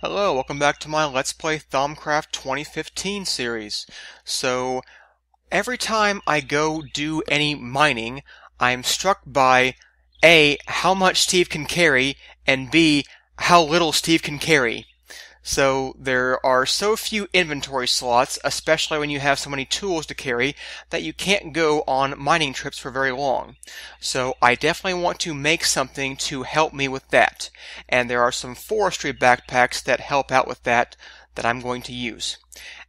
Hello, welcome back to my Let's Play Thaumcraft 2015 series. So, every time I go do any mining, I'm struck by A, how much Steve can carry, and B, how little Steve can carry. So, there are so few inventory slots, especially when you have so many tools to carry, that you can't go on mining trips for very long. So, I definitely want to make something to help me with that. And there are some forestry backpacks that help out with that I'm going to use.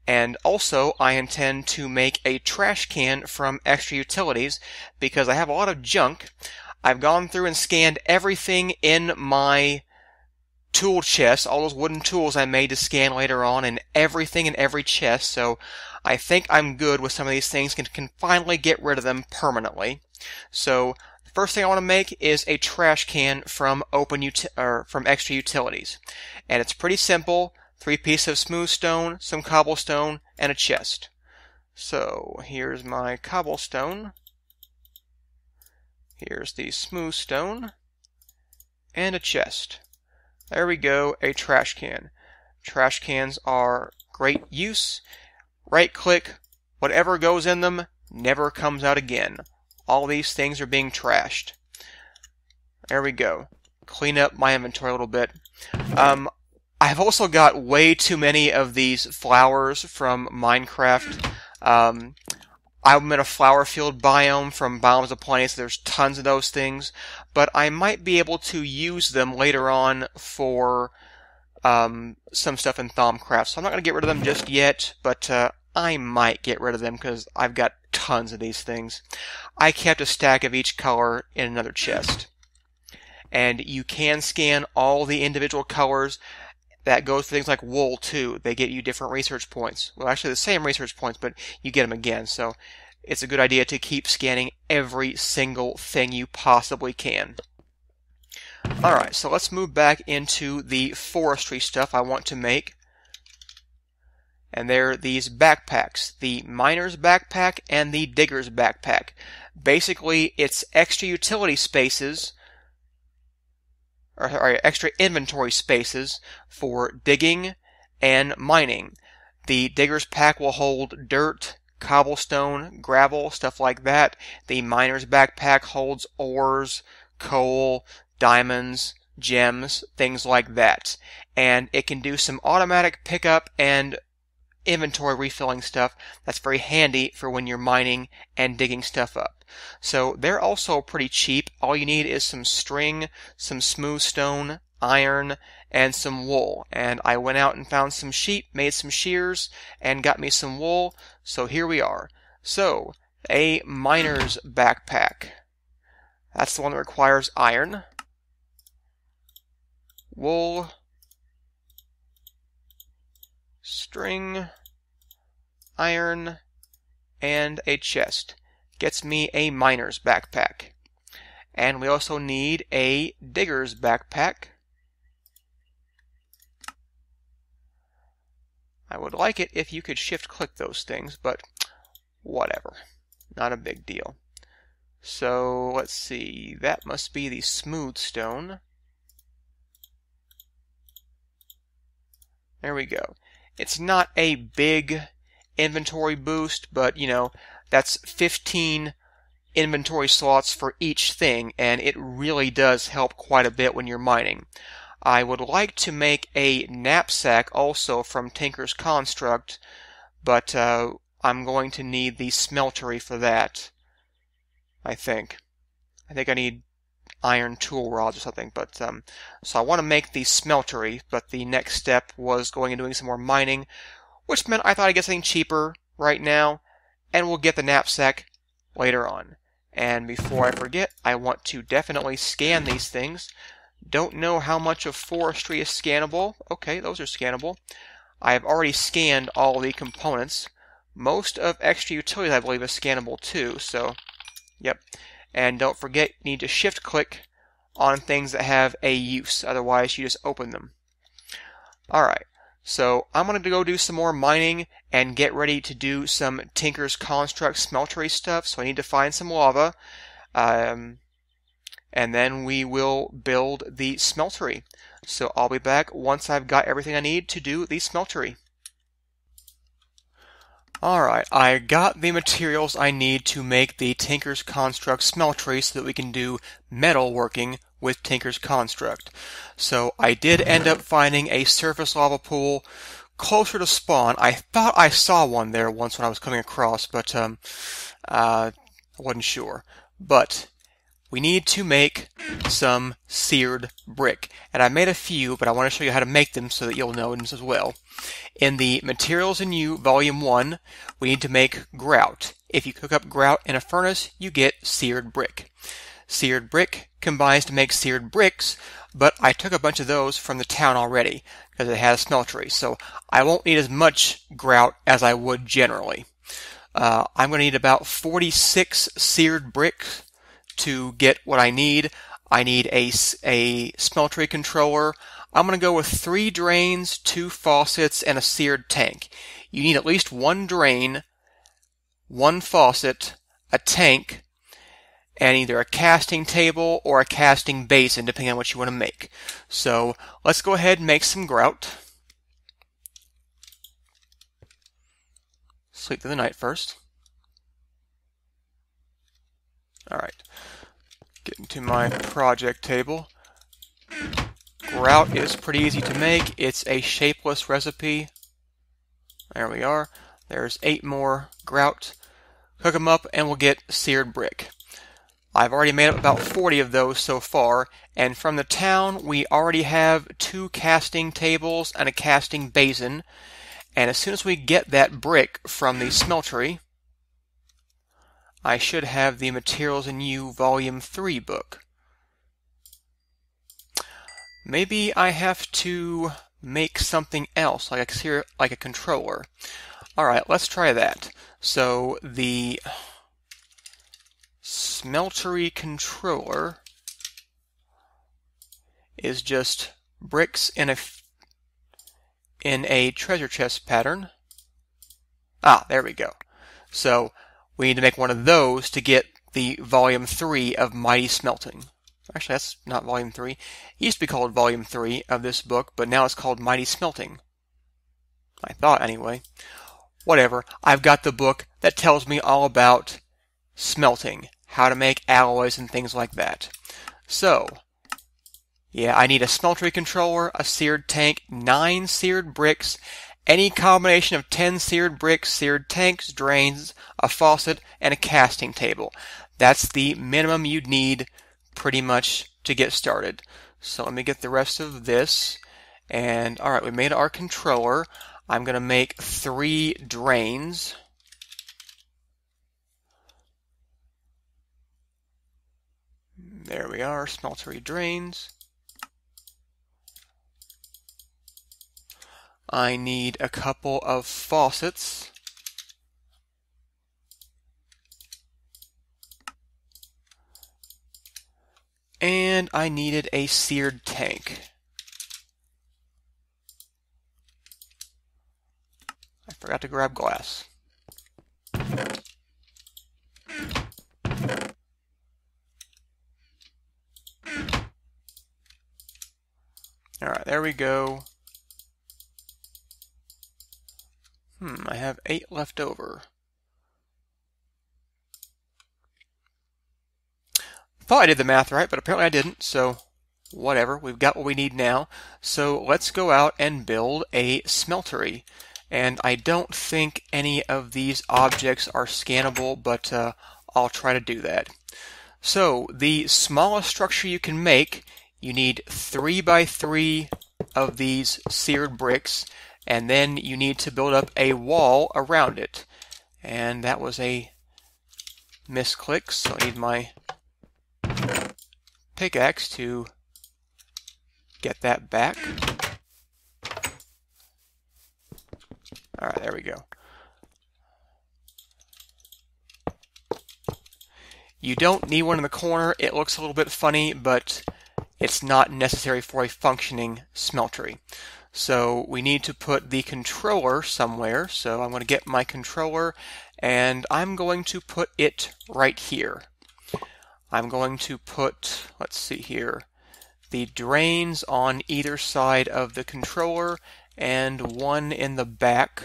And also, I intend to make a trash can from Extra Utilities because I have a lot of junk. I've gone through and scanned everything in my tool chest, all those wooden tools I made to scan later on, and everything in every chest, so I think I'm good with some of these things and can finally get rid of them permanently. So, the first thing I want to make is a trash can from from Extra Utilities. And it's pretty simple, 3 pieces of smooth stone, some cobblestone, and a chest. So, here's my cobblestone. Here's the smooth stone, and a chest. There we go, a trash can. Trash cans are great use. Right click, whatever goes in them never comes out again. All these things are being trashed. There we go. Clean up my inventory a little bit. I've also got way too many of these flowers from Minecraft. I'm in a flower field biome from Biomes of Plenty, so there's tons of those things. But I might be able to use them later on for some stuff in Thaumcraft. So I'm not going to get rid of them just yet, but I might get rid of them because I've got tons of these things. I kept a stack of each color in another chest. And you can scan all the individual colors. That goes for things like wool, too. They get you different research points. Well, actually the same research points, but you get them again. So it's a good idea to keep scanning every single thing you possibly can. Alright, so let's move back into the forestry stuff I want to make. And they're these backpacks. The miner's backpack and the digger's backpack. Basically, it's extra utility spaces, or extra inventory spaces for digging and mining. The digger's pack will hold dirt, cobblestone, gravel, stuff like that. The miner's backpack holds ores, coal, diamonds, gems, things like that. And it can do some automatic pickup and inventory refilling stuff that's very handy for when you're mining and digging stuff up. So they're also pretty cheap. All you need is some string, some smooth stone, iron, and some wool. And I went out and found some sheep, made some shears, and got me some wool. So here we are. So, a miner's backpack. That's the one that requires iron, wool, string, iron, and a chest. Gets me a miner's backpack. And we also need a digger's backpack. I would like it if you could shift click those things, but whatever. Not a big deal. So let's see, that must be the smooth stone. There we go. It's not a big inventory boost, but you know, that's 15 inventory slots for each thing, and it really does help quite a bit when you're mining. I would like to make a knapsack also from Tinker's Construct, but I'm going to need the Smeltery for that, I think. I think I need iron tool rods or something, but so I want to make the Smeltery, but the next step was going and doing some more mining, which meant I thought I'd get something cheaper right now, and we'll get the knapsack later on. And before I forget, I want to definitely scan these things. Don't know how much of forestry is scannable. Okay, those are scannable. I have already scanned all the components. Most of extra utilities, I believe, is scannable too, so yep. And don't forget, you need to shift click on things that have a use, otherwise you just open them. Alright, so I'm going to go do some more mining and get ready to do some Tinker's Construct Smeltery stuff, so I need to find some lava. And then we will build the Smeltery. So I'll be back once I've got everything I need to do the smeltery. Alright, I got the materials I need to make the Tinker's Construct smeltery so that we can do metal working with Tinker's Construct. So I did end up finding a surface lava pool closer to spawn. I thought I saw one there once when I was coming across, but I wasn't sure. But we need to make some seared brick. And I made a few, but I want to show you how to make them so that you'll know them as well. In the Materials in You, Volume 1, we need to make grout. If you cook up grout in a furnace, you get seared brick. Seared brick combines to make seared bricks, but I took a bunch of those from the town already because it has smeltery, so I won't need as much grout as I would generally. I'm going to need about 46 seared bricks to get what I need. I need a smeltery controller. I'm going to go with 3 drains, 2 faucets, and a seared tank. You need at least 1 drain, 1 faucet, a tank, and either a casting table or a casting basin, depending on what you want to make. So let's go ahead and make some grout. Sleep through the night first. Alright, get into my project table. Grout is pretty easy to make. It's a shapeless recipe. There we are. There's 8 more grout. Cook them up and we'll get seared brick. I've already made up about 40 of those so far, and from the town we already have 2 casting tables and a casting basin. And as soon as we get that brick from the smeltery, I should have the Materials in You Volume 3 book. Maybe I have to make something else, like a controller. Alright, let's try that. So the smeltery controller is just bricks in a treasure chest pattern. Ah, there we go. So we need to make one of those to get the Volume 3 of Mighty Smelting. Actually, that's not Volume 3. It used to be called Volume 3 of this book, but now it's called Mighty Smelting. I thought, anyway. Whatever. I've got the book that tells me all about smelting, how to make alloys and things like that. So, yeah, I need a smeltery controller, a seared tank, 9 seared bricks, any combination of 10 seared bricks, seared tanks, drains, a faucet, and a casting table. That's the minimum you'd need pretty much to get started. So let me get the rest of this. And alright, we made our controller. I'm going to make 3 drains. There we are, smeltery drains. I need a couple of faucets. And I needed a seared tank. I forgot to grab glass. Alright, there we go. I have 8 left over. Thought I did the math right, but apparently I didn't, so whatever. We've got what we need now. So let's go out and build a smeltery. And I don't think any of these objects are scannable, but I'll try to do that. So the smallest structure you can make, you need 3 by 3 of these seared bricks, and then you need to build up a wall around it. And that was a misclick, so I need my pickaxe to get that back. Alright, there we go. You don't need one in the corner. It looks a little bit funny, but it's not necessary for a functioning smeltery. So we need to put the controller somewhere. So I'm going to get my controller and I'm going to put it right here. I'm going to put, let's see here, the drains on either side of the controller and one in the back.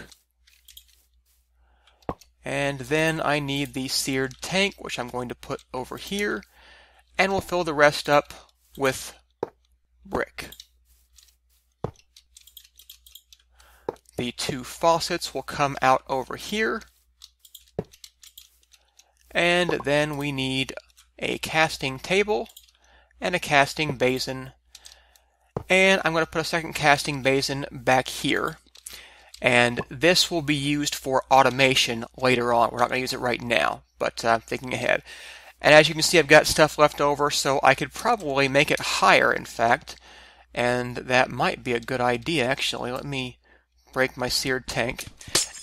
And then I need the seared tank, which I'm going to put over here, and we'll fill the rest up with brick. The two faucets will come out over here. And then we need a casting table and a casting basin. And I'm going to put a second casting basin back here. And this will be used for automation later on. We're not going to use it right now, but I'm thinking ahead. And as you can see, I've got stuff left over, so I could probably make it higher, in fact. And that might be a good idea, actually. Let me break my seared tank.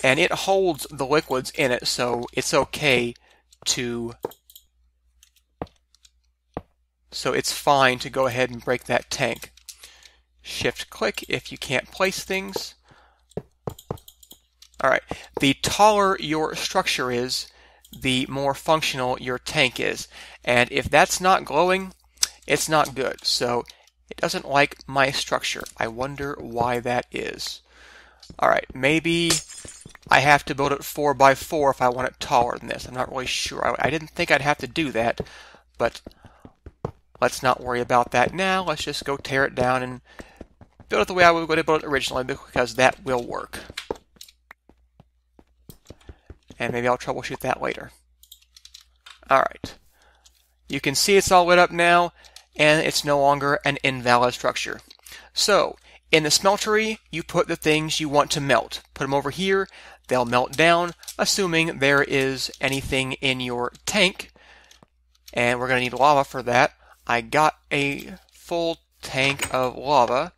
And it holds the liquids in it, so it's okay to... So it's fine to go ahead and break that tank. Shift-click if you can't place things. Alright, the taller your structure is, the more functional your tank is. And if that's not glowing, it's not good. So it doesn't like my structure. I wonder why that is. Alright, maybe I have to build it 4x4 if I want it taller than this. I'm not really sure. I didn't think I'd have to do that, but let's not worry about that now. Let's just go tear it down and build it the way I was going to build it originally, because that will work. And maybe I'll troubleshoot that later. Alright. You can see it's all lit up now, and it's no longer an invalid structure. So, in the smeltery, you put the things you want to melt. Put them over here, they'll melt down, assuming there is anything in your tank. And we're going to need lava for that. I got a full tank of lava.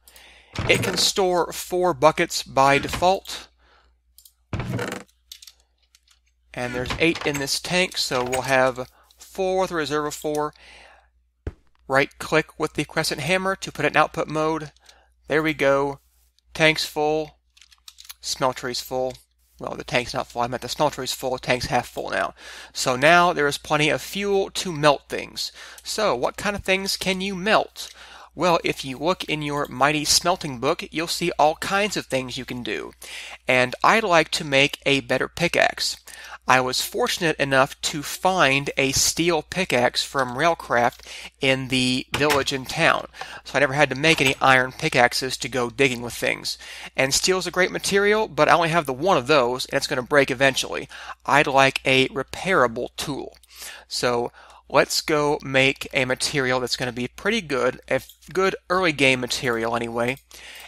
It can store 4 buckets by default. And there's 8 in this tank, so we'll have 4 with a reserve of 4. Right-click with the crescent hammer to put it in output mode. There we go. Tank's full. Smeltery's full. Well, the tank's not full. I meant the smeltery's full. The tank's half full now. So now there is plenty of fuel to melt things. So what kind of things can you melt? Well, if you look in your Mighty Smelting book, you'll see all kinds of things you can do. And I'd like to make a better pickaxe. I was fortunate enough to find a steel pickaxe from Railcraft in the village and town. So I never had to make any iron pickaxes to go digging with things. And steel's a great material, but I only have the one of those, and it's going to break eventually. I'd like a repairable tool. So let's go make a material that's going to be pretty good, a good early game material anyway.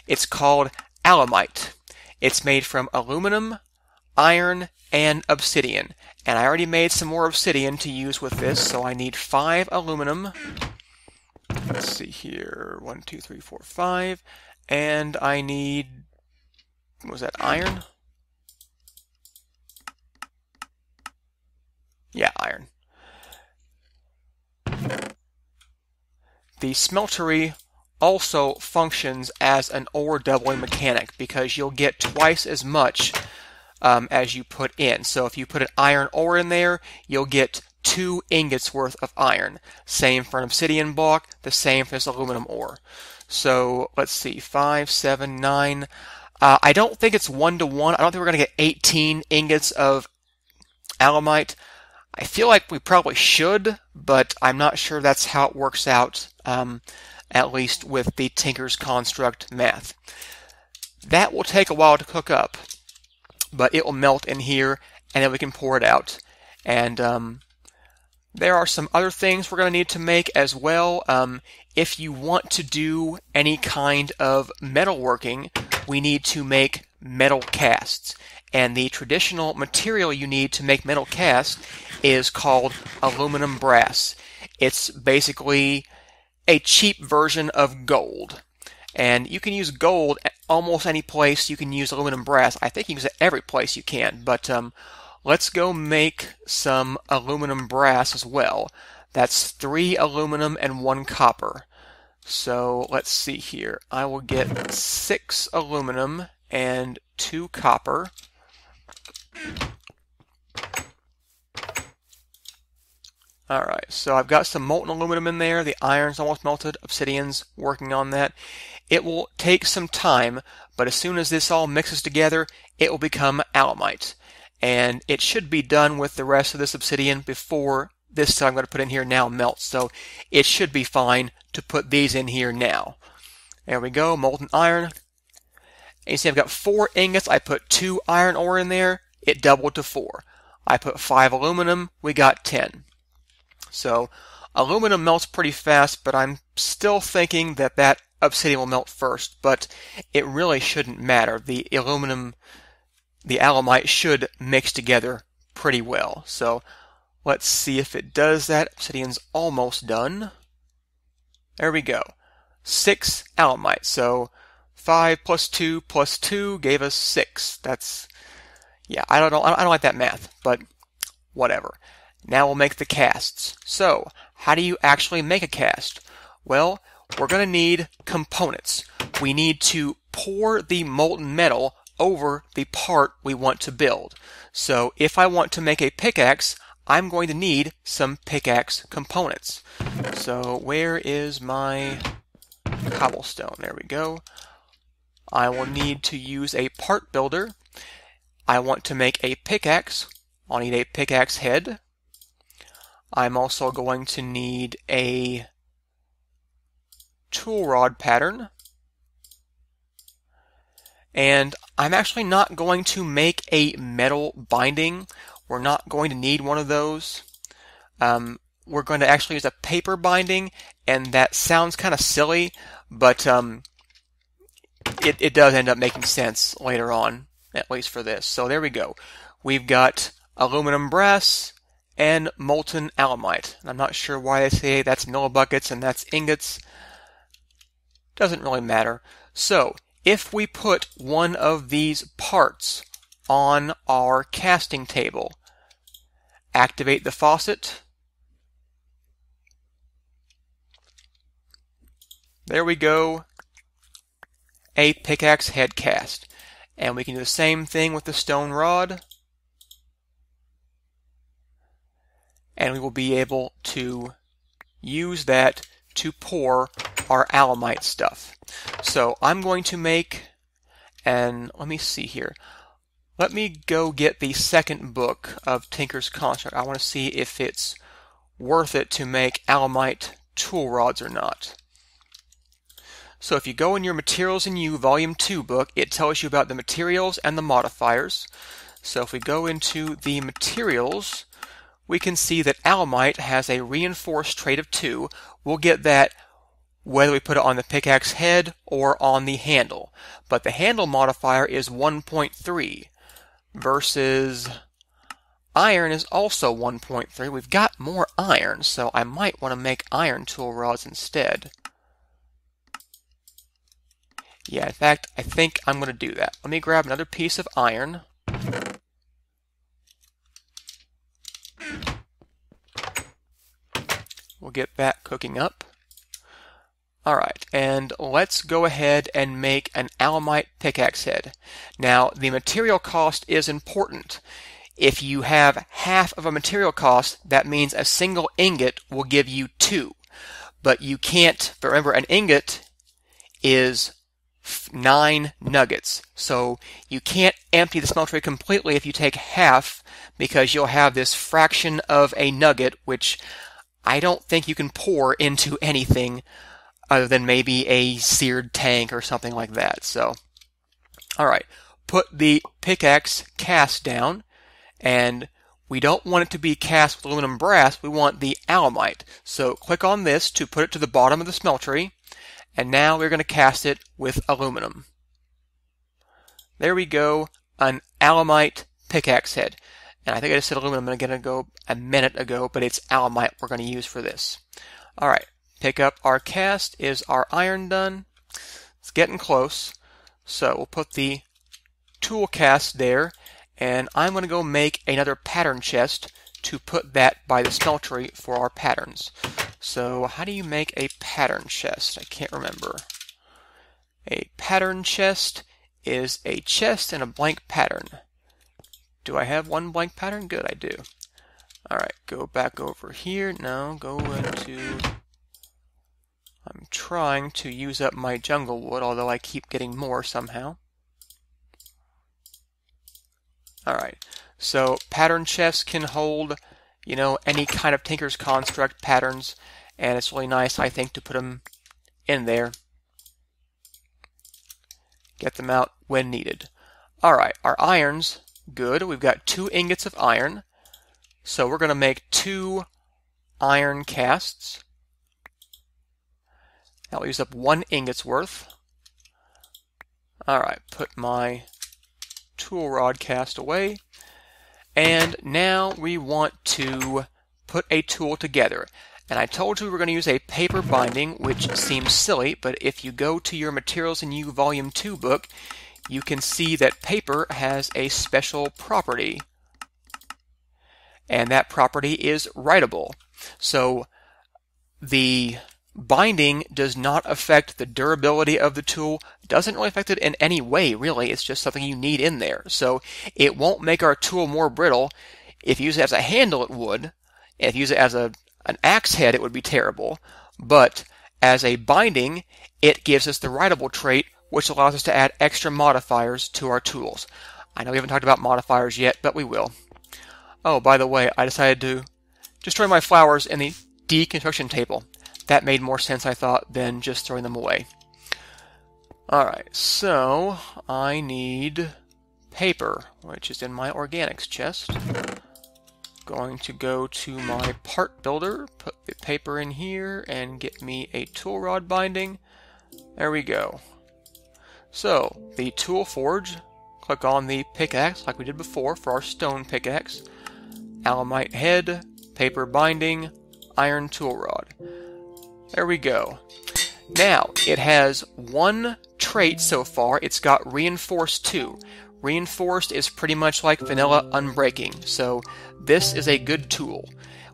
It's called alumite. It's made from aluminum, iron, and obsidian. And I already made some more obsidian to use with this, so I need 5 aluminum. Let's see here. 1, 2, 3, 4, 5. And I need... what was that, iron? Yeah, iron. The smeltery also functions as an ore doubling mechanic, because you'll get twice as much as you put in. So if you put an iron ore in there, you'll get 2 ingots worth of iron. Same for an obsidian block, the same for this aluminum ore. So let's see, 5, 7, 9. I don't think it's 1-to-1. I don't think we're going to get 18 ingots of alumite. I feel like we probably should, but I'm not sure that's how it works out, at least with the Tinker's Construct math. That will take a while to cook up, but it will melt in here, and then we can pour it out. And there are some other things we're going to need to make as well. If you want to do any kind of metalworking, we need to make metal casts. And the traditional material you need to make metal casts is called aluminum brass. It's basically a cheap version of gold. And you can use gold at almost any place you can use aluminum brass. I think you can use it every place you can. But let's go make some aluminum brass as well. That's 3 aluminum and 1 copper. So let's see here. I will get 6 aluminum and 2 copper. Alright, so I've got some molten aluminum in there. The iron's almost melted. Obsidian's working on that. It will take some time, but as soon as this all mixes together, it will become alumite. And it should be done with the rest of this obsidian before this stuff I'm going to put in here now melts. So it should be fine to put these in here now. There we go, molten iron. And you see I've got 4 ingots. I put 2 iron ore in there. It doubled to 4. I put 5 aluminum. We got 10. So aluminum melts pretty fast, but I'm still thinking that that obsidian will melt first, but it really shouldn't matter. The aluminum, the alumite should mix together pretty well. So let's see if it does that. Obsidian's almost done. There we go. 6 alumite. So 5 plus 2 plus 2 gave us 6. That's, yeah, I don't like that math, but whatever. Now we'll make the casts. So, how do you actually make a cast? Well, we're going to need components. We need to pour the molten metal over the part we want to build. So, if I want to make a pickaxe, I'm going to need some pickaxe components. So, where is my cobblestone? There we go. I will need to use a part builder. I want to make a pickaxe. I'll need a pickaxe head. I'm also going to need a tool rod pattern. And I'm actually not going to make a metal binding. We're not going to need one of those. We're going to actually use a paper binding, and that sounds kind of silly, but it does end up making sense later on, at least for this. So there we go. We've got aluminum brass and molten alumite. I'm not sure why they say that's millibuckets and that's ingots. Doesn't really matter. So, if we put one of these parts on our casting table, activate the faucet. There we go. A pickaxe head cast. And we can do the same thing with the stone rod. And we will be able to use that to pour our alumite stuff. So I'm going to make, and let me see here. Let me go get the second book of Tinker's Construct. I want to see if it's worth it to make alumite tool rods or not. So if you go in your Materials in You Volume 2 book, it tells you about the materials and the modifiers. So if we go into the materials, we can see that alumite has a reinforced trait of 2. We'll get that whether we put it on the pickaxe head or on the handle. But the handle modifier is 1.3 versus iron is also 1.3. We've got more iron, so I might want to make iron tool rods instead. Yeah, in fact, I think I'm going to do that. Let me grab another piece of iron. We'll get that cooking up. Alright, and let's go ahead and make an alumite pickaxe head. Now, the material cost is important. If you have half of a material cost, that means a single ingot will give you 2. But you can't, but remember, an ingot is 9 nuggets. So you can't empty the smeltery completely if you take half, because you'll have this fraction of a nugget, which I don't think you can pour into anything other than maybe a seared tank or something like that. So, alright, put the pickaxe cast down, and we don't want it to be cast with aluminum brass, we want the alumite. So click on this to put it to the bottom of the smeltery, and now we're going to cast it with aluminum. There we go, an alumite pickaxe head. And I think I just said aluminum a minute ago, but it's alumite we're going to use for this. Alright, pick up our cast. Is our iron done? It's getting close. So we'll put the tool cast there, and I'm going to go make another pattern chest to put that by the smeltery for our patterns. So how do you make a pattern chest? I can't remember. A pattern chest is a chest and a blank pattern. Do I have one blank pattern? Good, I do. Alright, go back over here. No, go into... I'm trying to use up my jungle wood, although I keep getting more somehow. Alright, so pattern chests can hold, you know, any kind of Tinker's Construct patterns, and it's really nice, I think, to put them in there. Get them out when needed. Alright, our irons, good. We've got 2 ingots of iron, so we're going to make 2 iron casts. That'll use up 1 ingot's worth. Alright, put my tool rod cast away. And now we want to put a tool together. And I told you we were going to use a paper binding, which seems silly, but if you go to your Materials in You Volume 2 book, you can see that paper has a special property. And that property is writable. So the binding does not affect the durability of the tool, doesn't really affect it in any way, really. It's just something you need in there. So it won't make our tool more brittle. If you use it as a handle, it would. If you use it as an axe head, it would be terrible. But as a binding, it gives us the writable trait, which allows us to add extra modifiers to our tools. I know we haven't talked about modifiers yet, but we will. Oh, by the way, I decided to destroy my flowers in the deconstruction table. That made more sense, I thought, than just throwing them away. Alright, so I need paper, which is in my organics chest. Going to go to my part builder, put the paper in here, and get me a tool rod binding. There we go. So, the tool forge, click on the pickaxe like we did before for our stone pickaxe. Alamite head, paper binding, iron tool rod. There we go. Now, it has 1 trait so far. It's got Reinforced 2. Reinforced is pretty much like vanilla unbreaking, so this is a good tool.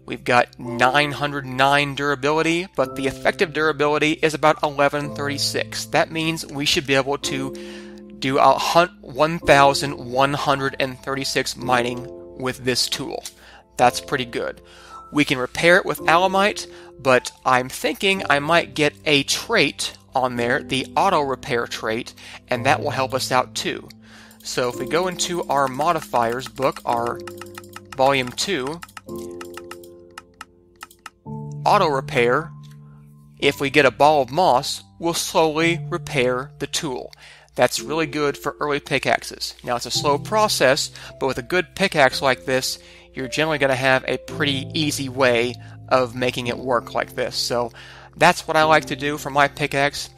We've got 909 durability, but the effective durability is about 1136. That means we should be able to do 1136 mining with this tool. That's pretty good. We can repair it with Alamite, but I'm thinking I might get a trait on there, the auto repair trait, and that will help us out too. So if we go into our modifiers book, our volume 2, auto repair, if we get a ball of moss, will slowly repair the tool. That's really good for early pickaxes. Now it's a slow process, but with a good pickaxe like this, you're generally going to have a pretty easy way of making it work like this. So that's what I like to do for my pickaxe.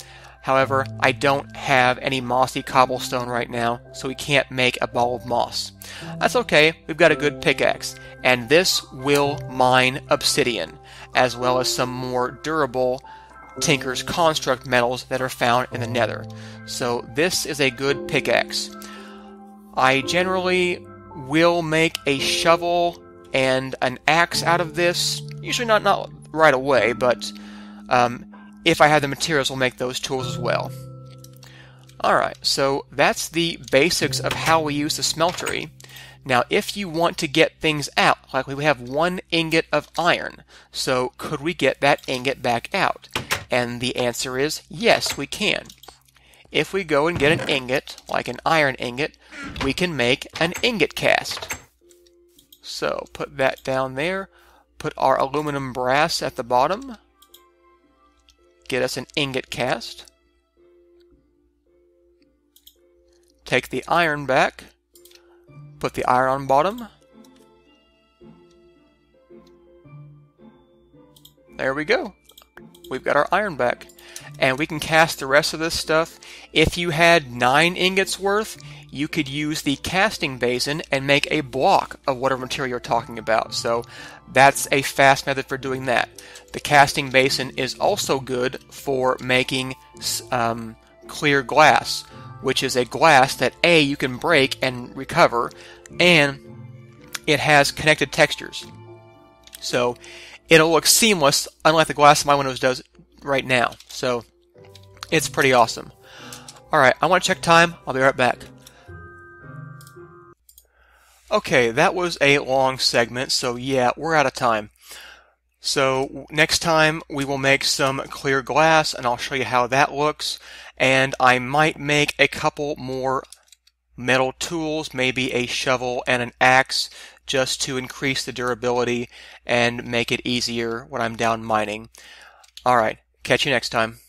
However, I don't have any mossy cobblestone right now, so we can't make a ball of moss. That's okay, we've got a good pickaxe. And this will mine obsidian, as well as some more durable Tinker's Construct metals that are found in the Nether. So this is a good pickaxe. I generally will make a shovel and an axe out of this. Usually not right away, but if I have the materials, I'll make those tools as well. Alright, so that's the basics of how we use the smeltery. Now, if you want to get things out, like we have 1 ingot of iron, so could we get that ingot back out? And the answer is yes, we can. If we go and get an ingot, like an iron ingot, we can make an ingot cast. So put that down there, put our aluminum brass at the bottom, get us an ingot cast. Take the iron back, put the iron on bottom. There we go. We've got our iron back. And we can cast the rest of this stuff. If you had 9 ingots worth, you could use the casting basin and make a block of whatever material you're talking about. So that's a fast method for doing that. The casting basin is also good for making clear glass, which is a glass that A, you can break and recover, and it has connected textures. So it'll look seamless, unlike the glass my Windows does right now. So it's pretty awesome. Alright, I want to check time. I'll be right back. Okay, that was a long segment, so yeah, we're out of time. So next time we will make some clear glass, and I'll show you how that looks. And I might make a couple more metal tools, maybe a shovel and an axe, just to increase the durability and make it easier when I'm down mining. Alright, catch you next time.